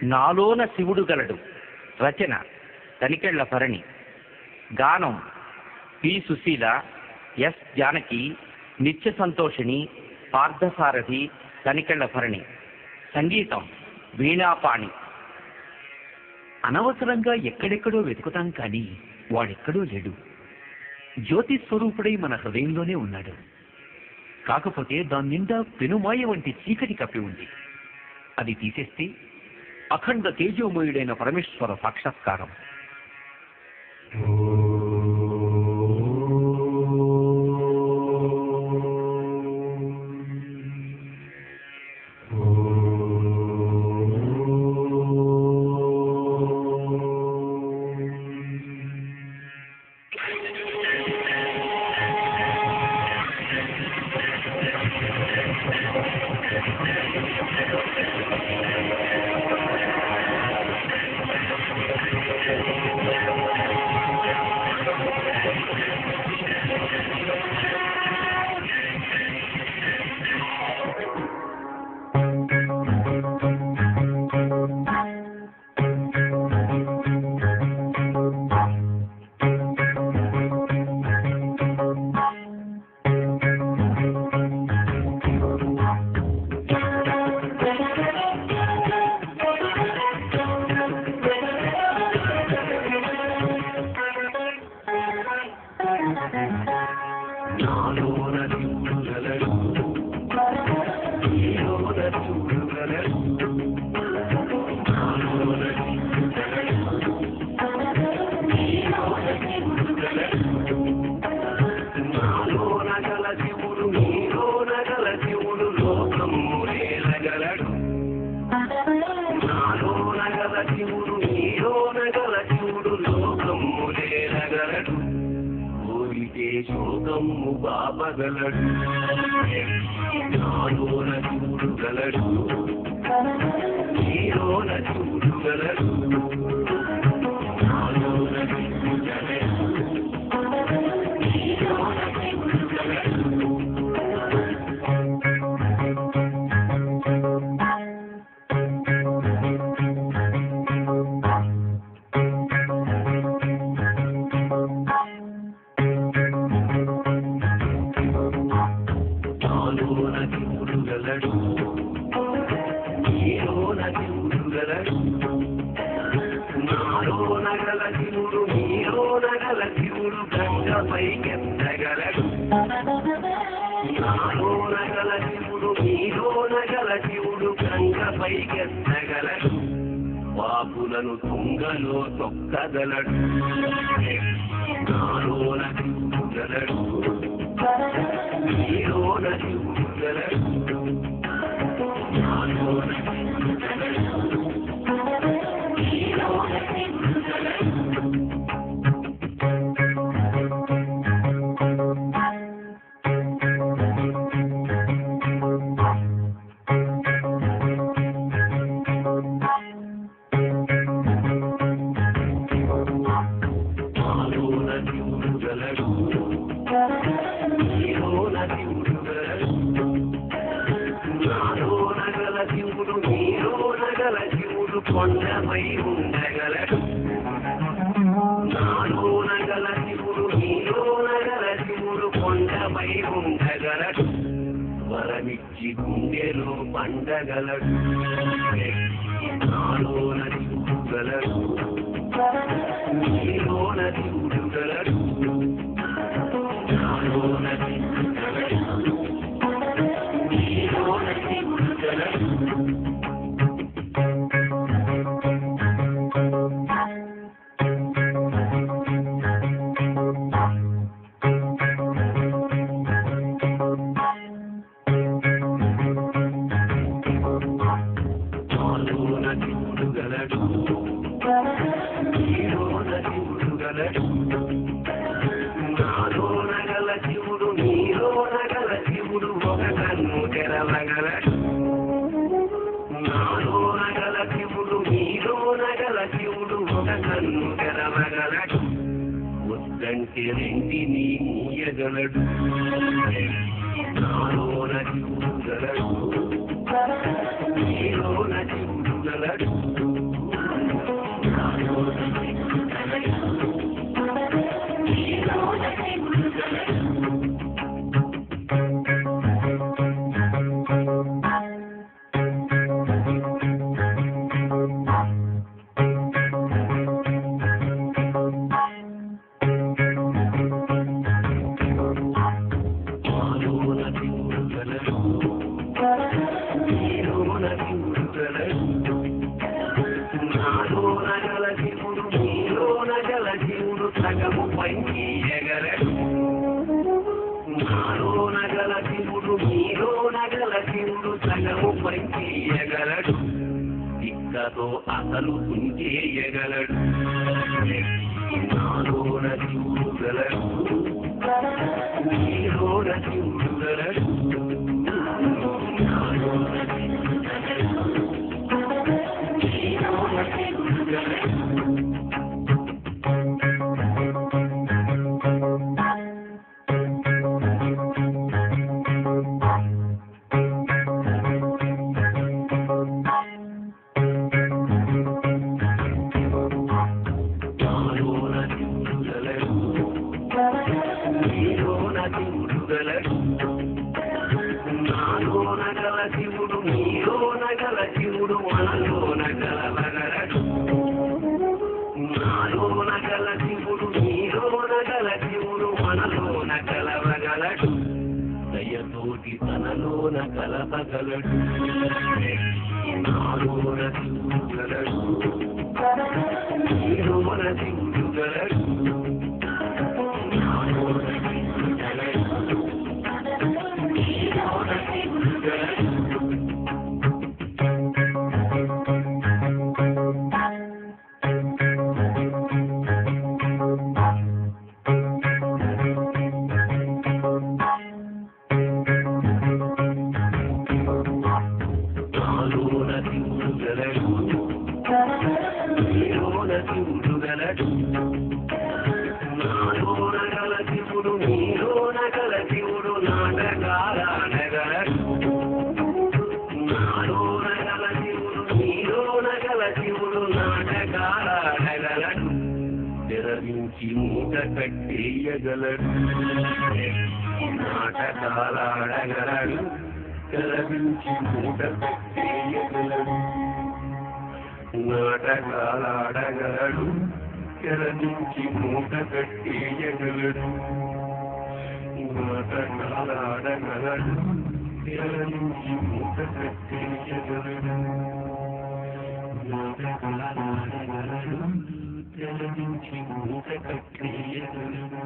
నాలోన శివుడు గలడు. రచన తనికెళ్ల భరణి. గానం పి సుశీల, ఎస్ జానకి, నిత్య సంతోషిణి, పార్థసారథి, తనికెళ్ల భరణి. సంగీతం వీణాపాణి. అనవసరంగా ఎక్కడెక్కడో వెతుకుతాం కానీ వాడెక్కడో లేడు. జ్యోతి స్వరూపుడై మన హృదయంలోనే ఉన్నాడు. కాకపోతే దాని నిండా పెనుమాయ వంటి చీకటి కప్పి ఉంది. అది తీసేస్తే అఖండ తేజోమయుడైన పరమేశ్వర సాక్షాత్కారం. శోకము బాపగలడు, నాలోన చూడు గలడు, నీలోన చూడు గలడు, నాలోన చూడు గలడు, నీలోన చూడు గలడు. బాపులను తుంగలో తొక్కగలడు, నాలోన చూడగలడు, నీలోన చూడగలడు, నాలోన చూడగలడు, నీలోన చూడగలడు. కొండపై ఉండగలడు, నాలోన గల శివుడు, నీలోన గల శివుడు కొండపై ఉండగలడు, వరమిచ్చి గుండెలో పండగలడు, నాలోన శివుడు గలడు, నీలోన శివుడు గలడు, నాలోన శివుడు గలడు, నీలోన శివుడు గలడు. నాలోన గల శివుడు, నీలోన గల శివుడు ఒక కన్ను తెరవగలడు, నాలోన గల శివుడు, నీలోన గల శివుడు ఒక కన్ను తెరవగలడు, వద్దంటే రెంటిని మూయగలడు, నాలోన శివుడు గలడు, నీలోన శివుడు గలడు. చేయగలడు ఇక్కతో అసలు కుంచేయగలడు నాలోన శివుడు గలడు నీలోన శివుడు గలడు నాలోన శివుడు గలడు నీలోన శివుడు గలడు నాలోన గల శివుడు నీలోన గల శివుడు మనలోన కలవగలడు నాలోన గల శివుడు నీలోన గల శివుడు మనలోన కలవగలడు దయతోటి తనలోన కలపగలడు నాలోన శివుడు గలడు నీలోన శివుడు గలడు నాలోన శివుడు గలడు నాలోన గల శివుడు నీలోన గల శివుడు నాటకాలాడగలడు నాలోన గల శివుడు నీలోన గల శివుడు నాటకాలాడగలడు తెరవించి మూట కట్టేయగలడు నాటకాలాడగలడు తెరవించి మూట కట్టేయగలడు నాటకాలాడగలడు తెరవించి మూట కట్టేయగలడు నాటకాలాడగలడు తెరవించి మూట కట్టేయగలడు నాటకాలాడగలడు తెరవించి మూట కట్టేయగలడు